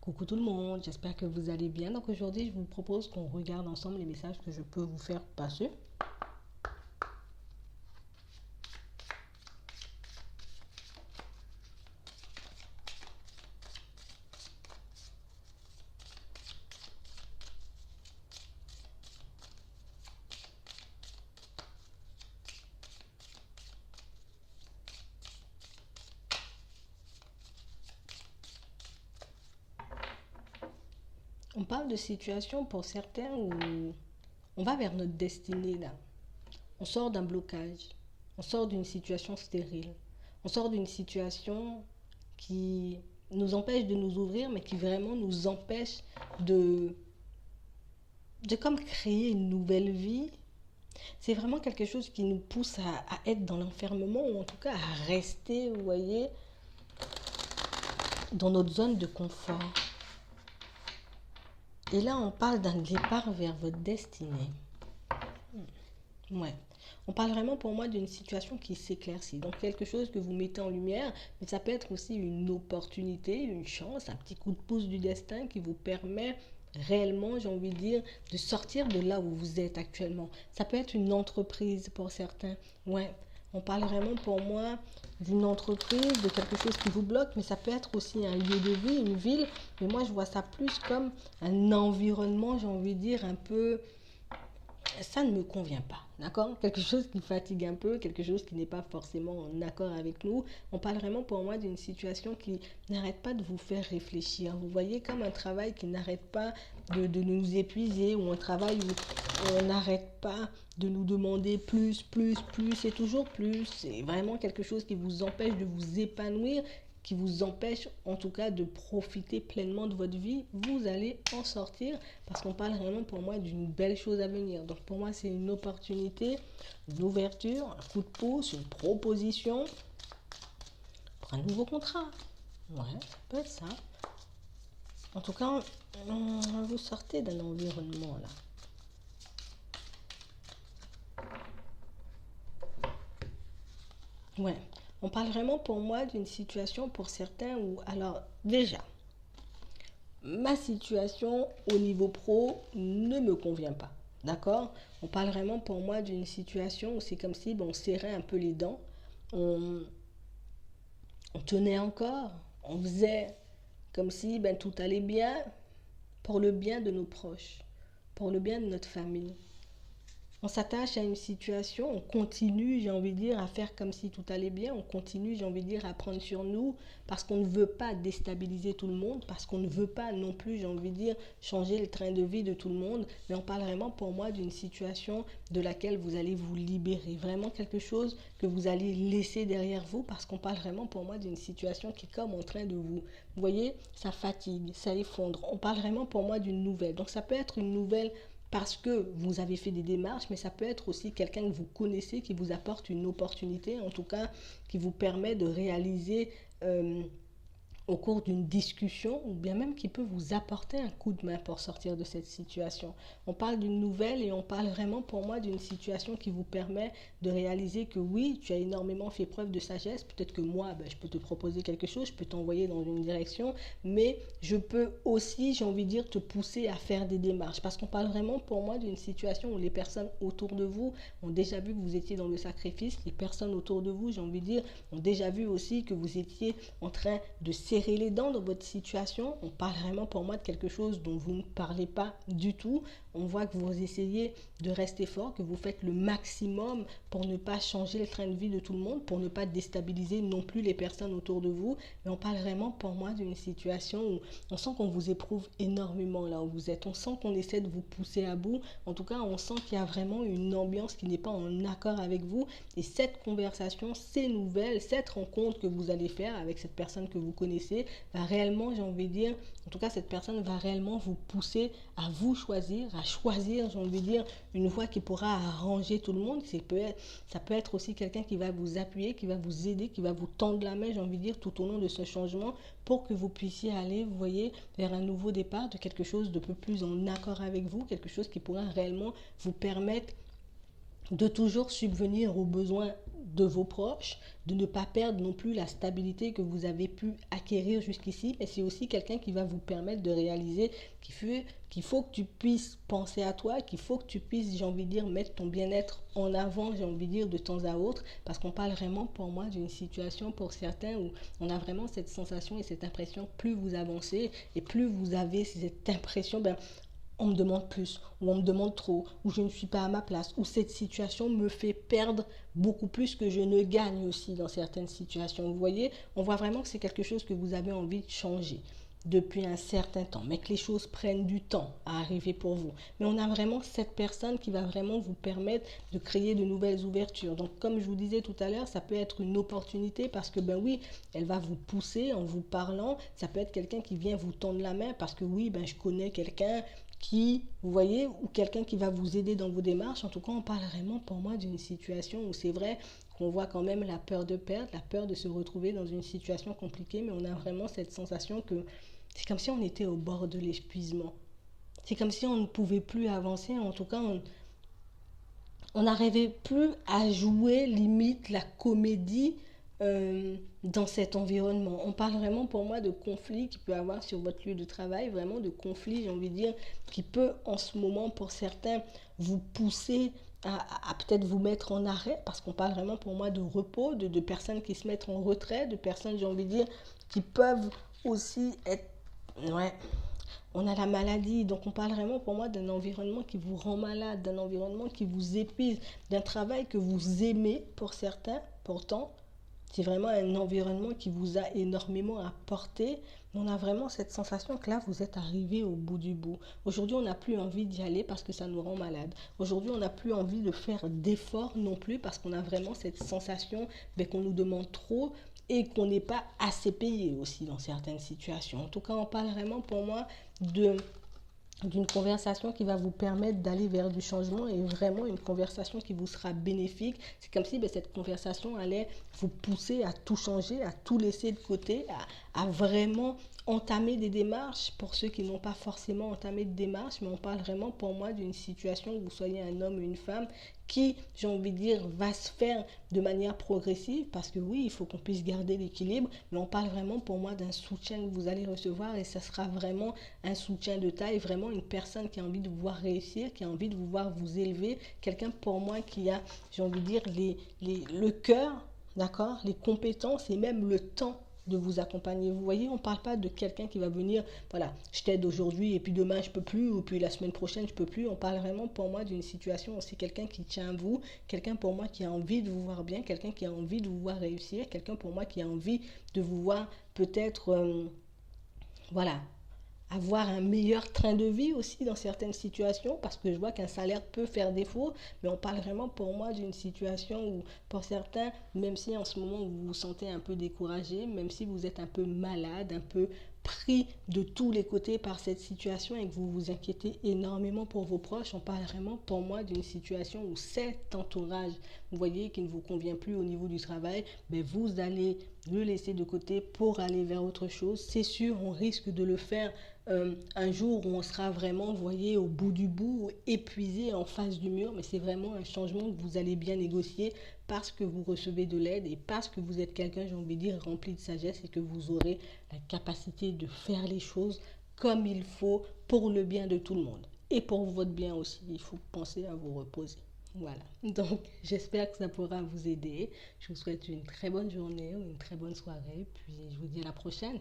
Coucou tout le monde, j'espère que vous allez bien. Donc aujourd'hui, je vous propose qu'on regarde ensemble les messages que je peux vous faire passer. On parle de situations pour certains où on va vers notre destinée là. On sort d'un blocage, on sort d'une situation stérile, on sort d'une situation qui nous empêche de nous ouvrir, mais qui vraiment nous empêche de, de comme créer une nouvelle vie. C'est vraiment quelque chose qui nous pousse à être dans l'enfermement ou en tout cas à rester, vous voyez, dans notre zone de confort. Et là, on parle d'un départ vers votre destinée. Ouais. On parle vraiment pour moi d'une situation qui s'éclaircit. Donc quelque chose que vous mettez en lumière, mais ça peut être aussi une opportunité, une chance, un petit coup de pouce du destin qui vous permet réellement, j'ai envie de dire, de sortir de là où vous êtes actuellement. Ça peut être une entreprise pour certains. Ouais. On parle vraiment pour moi d'une entreprise, de quelque chose qui vous bloque, mais ça peut être aussi un lieu de vie, une ville. Mais moi, je vois ça plus comme un environnement, j'ai envie de dire, un peu ça ne me convient pas, d'accord? Quelque chose qui fatigue un peu, quelque chose qui n'est pas forcément en accord avec nous. On parle vraiment pour moi d'une situation qui n'arrête pas de vous faire réfléchir. Vous voyez, comme un travail qui n'arrête pas de nous épuiser, ou un travail où on n'arrête pas de nous demander plus et toujours plus. C'est vraiment quelque chose qui vous empêche de vous épanouir, qui vous empêche en tout cas de profiter pleinement de votre vie. Vous allez en sortir parce qu'on parle vraiment pour moi d'une belle chose à venir. Donc pour moi, c'est une opportunité, une ouverture, un coup de pouce, une proposition pour un nouveau contrat. Ouais, ça peut être ça. En tout cas, vous sortez d'un environnement là. Ouais, on parle vraiment pour moi d'une situation pour certains où, alors déjà, ma situation au niveau pro ne me convient pas. D'accord? On parle vraiment pour moi d'une situation où c'est comme si on serrait un peu les dents, on, on tenait encore, on faisait comme si tout allait bien pour le bien de nos proches, pour le bien de notre famille. On s'attache à une situation, on continue, j'ai envie de dire, à faire comme si tout allait bien, on continue, j'ai envie de dire, à prendre sur nous parce qu'on ne veut pas déstabiliser tout le monde, parce qu'on ne veut pas non plus, j'ai envie de dire, changer le train de vie de tout le monde, mais on parle vraiment pour moi d'une situation de laquelle vous allez vous libérer, vraiment quelque chose que vous allez laisser derrière vous parce qu'on parle vraiment pour moi d'une situation qui est comme en train de vous voyez, ça fatigue, ça effondre. On parle vraiment pour moi d'une nouvelle. Donc ça peut être une nouvelle parce que vous avez fait des démarches, mais ça peut être aussi quelqu'un que vous connaissez qui vous apporte une opportunité, en tout cas qui vous permet de réaliser au cours d'une discussion ou bien même qui peut vous apporter un coup de main pour sortir de cette situation. On parle d'une nouvelle et on parle vraiment pour moi d'une situation qui vous permet de réaliser que oui, tu as énormément fait preuve de sagesse. Peut-être que moi, je peux te proposer quelque chose, je peux t'envoyer dans une direction, mais je peux aussi, j'ai envie de dire, te pousser à faire des démarches. Parce qu'on parle vraiment pour moi d'une situation où les personnes autour de vous ont déjà vu que vous étiez dans le sacrifice. Les personnes autour de vous, j'ai envie de dire, ont déjà vu aussi que vous étiez en train de serrer les dents dans votre situation. On parle vraiment pour moi de quelque chose dont vous ne parlez pas du tout. On voit que vous essayez de rester fort, que vous faites le maximum pour ne pas changer le train de vie de tout le monde, pour ne pas déstabiliser non plus les personnes autour de vous. Mais on parle vraiment pour moi d'une situation où on sent qu'on vous éprouve énormément là où vous êtes. On sent qu'on essaie de vous pousser à bout. En tout cas, on sent qu'il y a vraiment une ambiance qui n'est pas en accord avec vous. Et cette conversation, ces nouvelles, cette rencontre que vous allez faire avec cette personne que vous connaissez, va réellement, j'ai envie de dire, en tout cas, cette personne va réellement vous pousser à vous choisir, à choisir, j'ai envie de dire, une voie qui pourra arranger tout le monde. Ça peut être aussi quelqu'un qui va vous appuyer, qui va vous aider, qui va vous tendre la main, j'ai envie de dire, tout au long de ce changement pour que vous puissiez aller, vous voyez, vers un nouveau départ de quelque chose de peu plus en accord avec vous, quelque chose qui pourra réellement vous permettre de toujours subvenir aux besoins de vos proches, de ne pas perdre non plus la stabilité que vous avez pu acquérir jusqu'ici, mais c'est aussi quelqu'un qui va vous permettre de réaliser qu'il faut que tu puisses penser à toi, qu'il faut que tu puisses, j'ai envie de dire, mettre ton bien-être en avant, j'ai envie de dire, de temps à autre, parce qu'on parle vraiment pour moi d'une situation pour certains où on a vraiment cette sensation et cette impression, plus vous avancez et plus vous avez cette impression, on me demande plus, ou on me demande trop, ou je ne suis pas à ma place, ou cette situation me fait perdre beaucoup plus que je ne gagne aussi dans certaines situations. Vous voyez, on voit vraiment que c'est quelque chose que vous avez envie de changer depuis un certain temps, mais que les choses prennent du temps à arriver pour vous. Mais on a vraiment cette personne qui va vraiment vous permettre de créer de nouvelles ouvertures. Donc, comme je vous disais tout à l'heure, ça peut être une opportunité parce que, oui, elle va vous pousser en vous parlant. Ça peut être quelqu'un qui vient vous tendre la main parce que, oui, je connais quelqu'un qui, vous voyez, ou quelqu'un qui va vous aider dans vos démarches. En tout cas, on parle vraiment pour moi d'une situation où c'est vrai qu'on voit quand même la peur de perdre, la peur de se retrouver dans une situation compliquée, mais on a vraiment cette sensation que c'est comme si on était au bord de l'épuisement. C'est comme si on ne pouvait plus avancer, en tout cas, on n'arrivait plus à jouer limite la comédie dans cet environnement. On parle vraiment pour moi de conflit qu'il peut y avoir sur votre lieu de travail, vraiment de conflit, j'ai envie de dire, qui peut en ce moment pour certains vous pousser à peut-être vous mettre en arrêt, parce qu'on parle vraiment pour moi de repos, de personnes qui se mettent en retrait, de personnes, j'ai envie de dire, qui peuvent aussi être... Ouais, on a la maladie, donc on parle vraiment pour moi d'un environnement qui vous rend malade, d'un environnement qui vous épuise, d'un travail que vous aimez pour certains, pourtant c'est vraiment un environnement qui vous a énormément apporté. On a vraiment cette sensation que là, vous êtes arrivé au bout du bout. Aujourd'hui, on n'a plus envie d'y aller parce que ça nous rend malade. Aujourd'hui, on n'a plus envie de faire d'efforts non plus parce qu'on a vraiment cette sensation qu'on nous demande trop et qu'on n'est pas assez payé aussi dans certaines situations. En tout cas, on parle vraiment pour moi de d'une conversation qui va vous permettre d'aller vers du changement et vraiment une conversation qui vous sera bénéfique. C'est comme si cette conversation allait vous pousser à tout changer, à tout laisser de côté, à vraiment entamer des démarches pour ceux qui n'ont pas forcément entamé de démarches, mais on parle vraiment pour moi d'une situation où vous soyez un homme ou une femme qui, j'ai envie de dire, va se faire de manière progressive parce que oui, il faut qu'on puisse garder l'équilibre, mais on parle vraiment pour moi d'un soutien que vous allez recevoir et ça sera vraiment un soutien de taille, vraiment une personne qui a envie de vous voir réussir, qui a envie de vous voir vous élever, quelqu'un pour moi qui a, j'ai envie de dire, le cœur, d'accord, les compétences et même le temps de vous accompagner. Vous voyez, on ne parle pas de quelqu'un qui va venir, voilà, je t'aide aujourd'hui et puis demain je peux plus, ou puis la semaine prochaine je peux plus. On parle vraiment pour moi d'une situation où c'est quelqu'un qui tient à vous, quelqu'un pour moi qui a envie de vous voir bien, quelqu'un qui a envie de vous voir réussir, quelqu'un pour moi qui a envie de vous voir peut-être, voilà, avoir un meilleur train de vie aussi dans certaines situations parce que je vois qu'un salaire peut faire défaut, mais on parle vraiment pour moi d'une situation où pour certains, même si en ce moment vous vous sentez un peu découragé, même si vous êtes un peu malade, un peu pris de tous les côtés par cette situation et que vous vous inquiétez énormément pour vos proches, on parle vraiment pour moi d'une situation où cet entourage, vous voyez, qui ne vous convient plus au niveau du travail, vous allez le laisser de côté pour aller vers autre chose. C'est sûr, on risque de le faire un jour où on sera vraiment, vous voyez, au bout du bout, épuisé en face du mur, mais c'est vraiment un changement que vous allez bien négocier parce que vous recevez de l'aide et parce que vous êtes quelqu'un, j'ai envie de dire, rempli de sagesse et que vous aurez la capacité de faire les choses comme il faut pour le bien de tout le monde. Et pour votre bien aussi, il faut penser à vous reposer. Voilà, donc j'espère que ça pourra vous aider. Je vous souhaite une très bonne journée ou une très bonne soirée, puis je vous dis à la prochaine.